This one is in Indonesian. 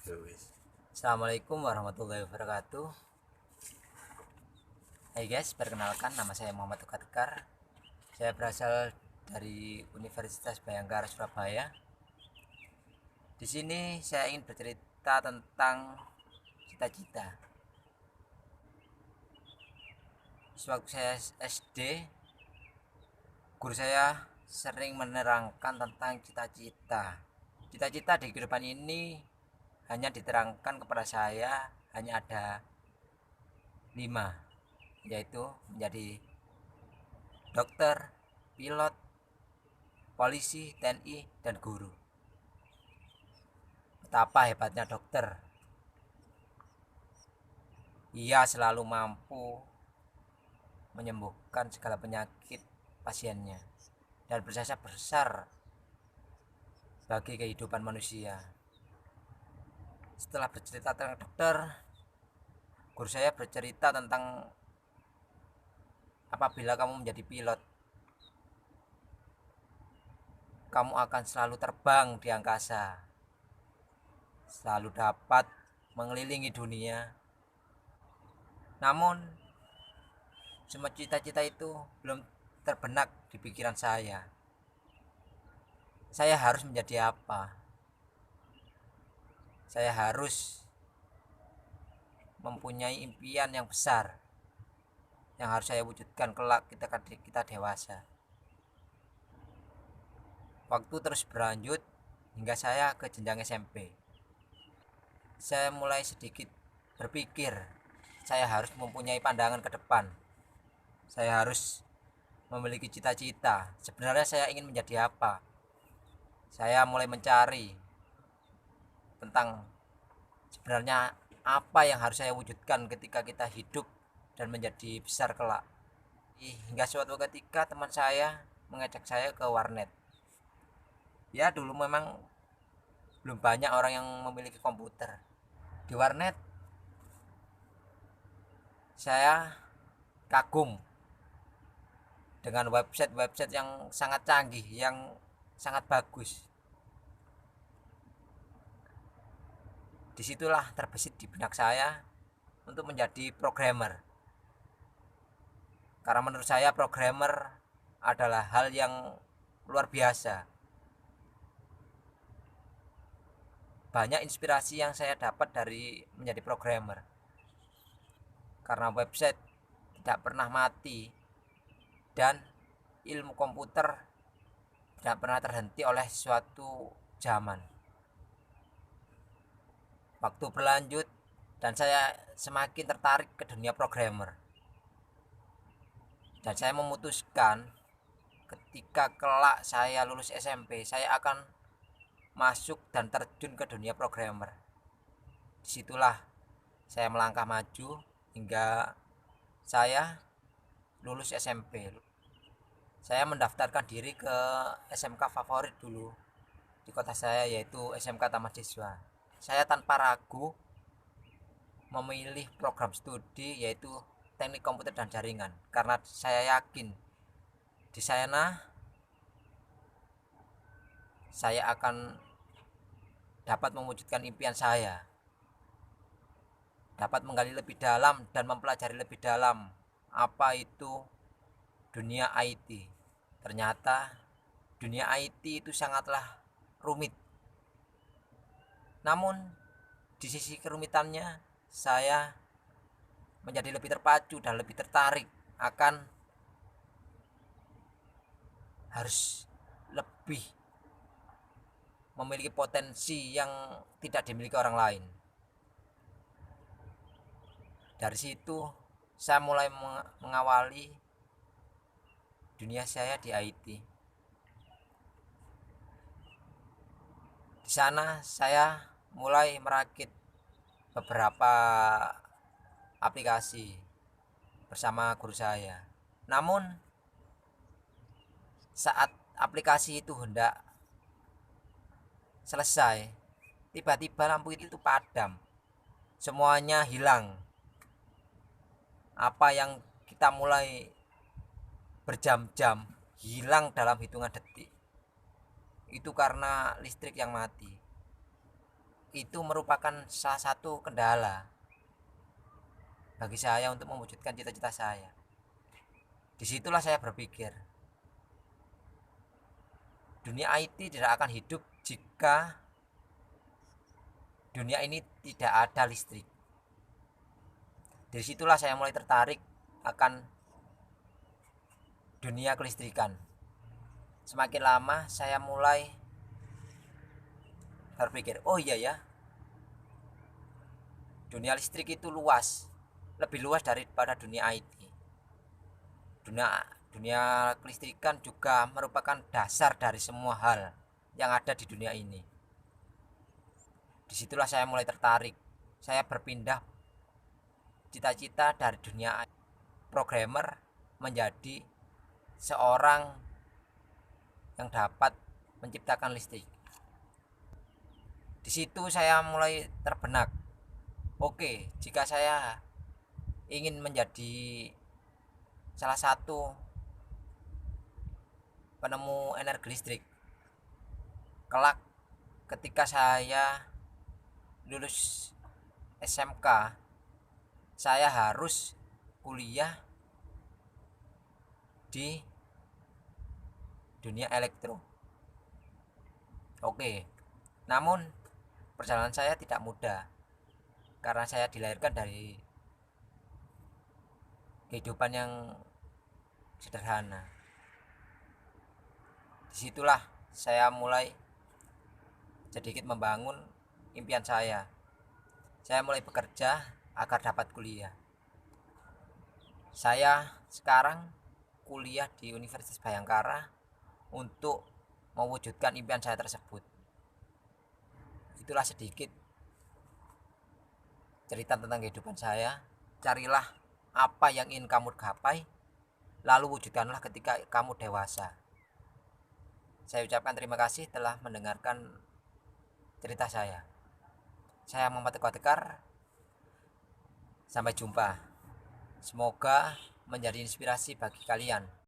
Assalamualaikum warahmatullahi wabarakatuh. Hai guys, perkenalkan nama saya Muhammad Tukar. Saya berasal dari Universitas Bhayangkara Surabaya. Di sini saya ingin bercerita tentang cita-cita. Sewaktu saya SD, guru saya sering menerangkan tentang cita-cita. Cita-cita di kehidupan ini hanya diterangkan kepada saya hanya ada 5, yaitu menjadi dokter, pilot, polisi, TNI, dan guru. Betapa hebatnya dokter. Ia selalu mampu menyembuhkan segala penyakit pasiennya dan berjasa besar bagi kehidupan manusia. Setelah bercerita tentang dokter, guru saya bercerita tentang apabila kamu menjadi pilot, kamu akan selalu terbang di angkasa, selalu dapat mengelilingi dunia. Namun semua cita-cita itu belum terbenak di pikiran saya. Saya harus menjadi apa? Saya harus mempunyai impian yang besar yang harus saya wujudkan kelak kita dewasa. Waktu terus berlanjut hingga saya ke jenjang SMP. Saya mulai sedikit berpikir, saya harus mempunyai pandangan ke depan. Saya harus memiliki cita-cita. Sebenarnya saya ingin menjadi apa? Saya mulai mencari tentang sebenarnya apa yang harus saya wujudkan ketika kita hidup dan menjadi besar kelak. Hingga suatu ketika teman saya mengajak saya ke warnet. Ya dulu memang belum banyak orang yang memiliki komputer. Di warnet saya kagum dengan website-website yang sangat canggih, yang sangat bagus. Disitulah terbesit di benak saya untuk menjadi programmer. Karena menurut saya programmer adalah hal yang luar biasa. Banyak inspirasi yang saya dapat dari menjadi programmer. Karena website tidak pernah mati dan ilmu komputer tidak pernah terhenti oleh suatu zaman. Waktu berlanjut dan saya semakin tertarik ke dunia programmer. Dan saya memutuskan ketika kelak saya lulus SMP, saya akan masuk dan terjun ke dunia programmer. Disitulah saya melangkah maju hingga saya lulus SMP. Saya mendaftarkan diri ke SMK favorit dulu di kota saya, yaitu SMK Taman Siswa. Saya tanpa ragu memilih program studi yaitu Teknik Komputer dan Jaringan karena saya yakin di sana saya akan dapat mewujudkan impian saya, dapat menggali lebih dalam dan mempelajari lebih dalam apa itu dunia IT. Ternyata dunia IT itu sangatlah rumit. Namun di sisi kerumitannya saya menjadi lebih terpacu dan lebih tertarik akan harus lebih memiliki potensi yang tidak dimiliki orang lain. Dari situ saya mulai mengawali dunia saya di IT. Di sana saya mulai merakit beberapa aplikasi bersama guru saya. Namun saat aplikasi itu hendak selesai, tiba-tiba lampu itu padam. Semuanya hilang. Apa yang kita mulai berjam-jam hilang dalam hitungan detik. Itu karena listrik yang mati. itu merupakan salah satu kendala bagi saya untuk mewujudkan cita-cita saya. Disitulah saya berpikir, dunia IT tidak akan hidup jika dunia ini tidak ada listrik. Dari situlah saya mulai tertarik akan dunia kelistrikan. Semakin lama saya mulai berpikir, oh iya ya, dunia listrik itu luas, lebih luas daripada dunia IT. Dunia kelistrikan juga merupakan dasar dari semua hal yang ada di dunia ini. Disitulah saya mulai tertarik. Saya berpindah cita-cita dari dunia programmer menjadi seorang yang dapat menciptakan listrik. Di situ saya mulai terbenak. Oke, jika saya ingin menjadi salah satu penemu energi listrik, kelak ketika saya lulus SMK, saya harus kuliah di dunia elektro. Oke, namun perjalanan saya tidak mudah karena saya dilahirkan dari kehidupan yang sederhana. Disitulah saya mulai sedikit membangun impian saya. Saya mulai bekerja agar dapat kuliah. Saya sekarang kuliah di Universitas Bhayangkara untuk mewujudkan impian saya tersebut. Itulah sedikit cerita tentang kehidupan saya. Carilah apa yang ingin kamu gapai, lalu wujudkanlah ketika kamu dewasa. Saya ucapkan terima kasih telah mendengarkan cerita saya. Saya Muhammad Teguh Tekar. Sampai jumpa. Semoga menjadi inspirasi bagi kalian.